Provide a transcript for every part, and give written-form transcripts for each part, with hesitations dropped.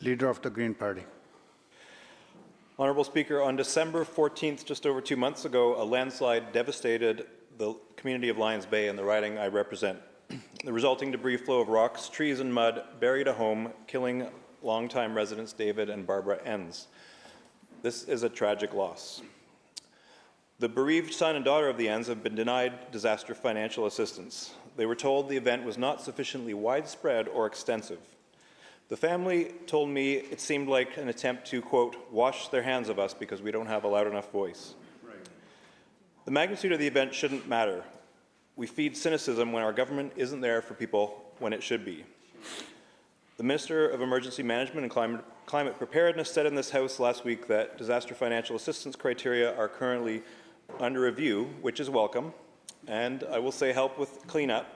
Leader of the Green Party. Honourable Speaker, on December 14th, just over 2 months ago, a landslide devastated the community of Lions Bay and the riding I represent. The resulting debris flow of rocks, trees and mud buried a home, killing longtime residents David and Barbara Enns. This is a tragic loss. The bereaved son and daughter of the Enns have been denied disaster financial assistance. They were told the event was not sufficiently widespread or extensive. The family told me it seemed like an attempt to, quote, wash their hands of us because we don't have a loud enough voice. Right. The magnitude of the event shouldn't matter. We feed cynicism when our government isn't there for people when it should be. The Minister of Emergency Management and Climate Preparedness said in this House last week that disaster financial assistance criteria are currently under review, which is welcome, and I will say help with cleanup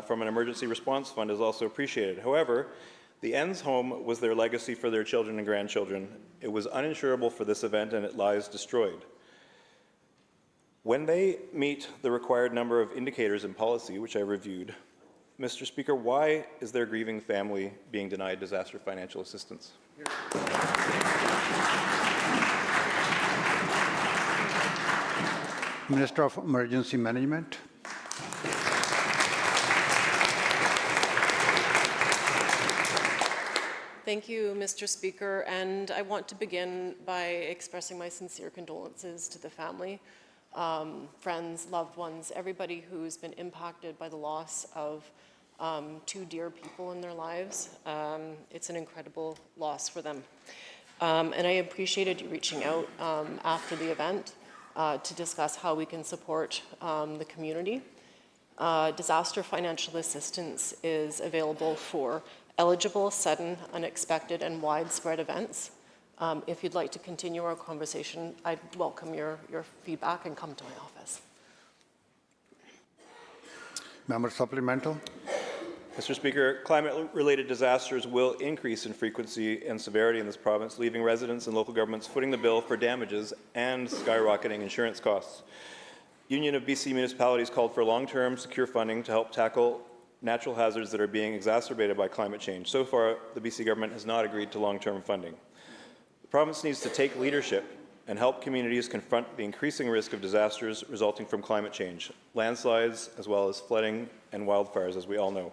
from an emergency response fund is also appreciated. However, the Enns home was their legacy for their children and grandchildren. It was uninsurable for this event and it lies destroyed. When they meet the required number of indicators in policy, which I reviewed, Mr. Speaker, why is their grieving family being denied disaster financial assistance? Minister of Emergency Management. Thank you, Mr. Speaker, and I want to begin by expressing my sincere condolences to the family, friends, loved ones, everybody who's been impacted by the loss of two dear people in their lives. It's an incredible loss for them. And I appreciated you reaching out after the event to discuss how we can support the community. Disaster financial assistance is available for eligible, sudden, unexpected, and widespread events. If you'd like to continue our conversation, I'd welcome your feedback and come to my office. Member supplemental. Mr. Speaker, climate-related disasters will increase in frequency and severity in this province, leaving residents and local governments footing the bill for damages and skyrocketing insurance costs. Union of BC Municipalities called for long-term secure funding to help tackle natural hazards that are being exacerbated by climate change. So far, the BC government has not agreed to long-term funding. The province needs to take leadership and help communities confront the increasing risk of disasters resulting from climate change, landslides, as well as flooding and wildfires, as we all know.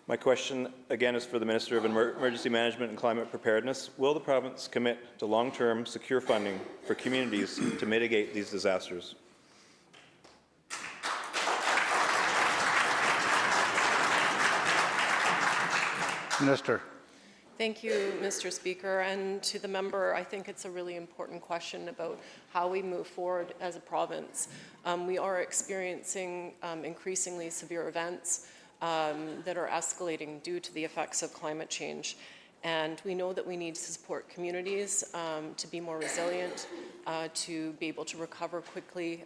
My question, again, is for the Minister of Emergency Management and Climate Preparedness. Will the province commit to long-term secure funding for communities to mitigate these disasters? Minister. Thank you, Mr. Speaker. And to the member, I think it's a really important question about how we move forward as a province. We are experiencing increasingly severe events that are escalating due to the effects of climate change. And we know that we need to support communities to be more resilient, to be able to recover quickly,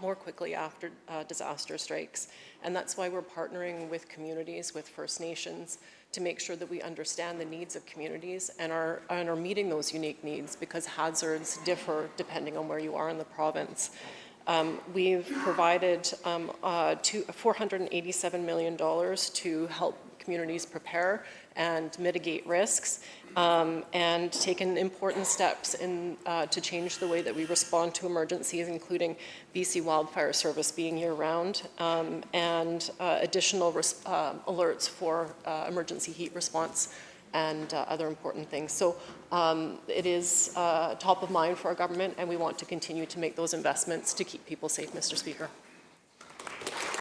more quickly after disaster strikes. And that's why we're partnering with communities, with First Nations, to make sure that we understand the needs of communities and are meeting those unique needs, because hazards differ depending on where you are in the province. We've provided $487 million to help communities prepare and mitigate risks, and taken important steps to change the way that we respond to emergencies, including BC Wildfire Service being year-round, and additional alerts for emergency heat response and other important things. So it is top of mind for our government, and we want to continue to make those investments to keep people safe, Mr. Speaker.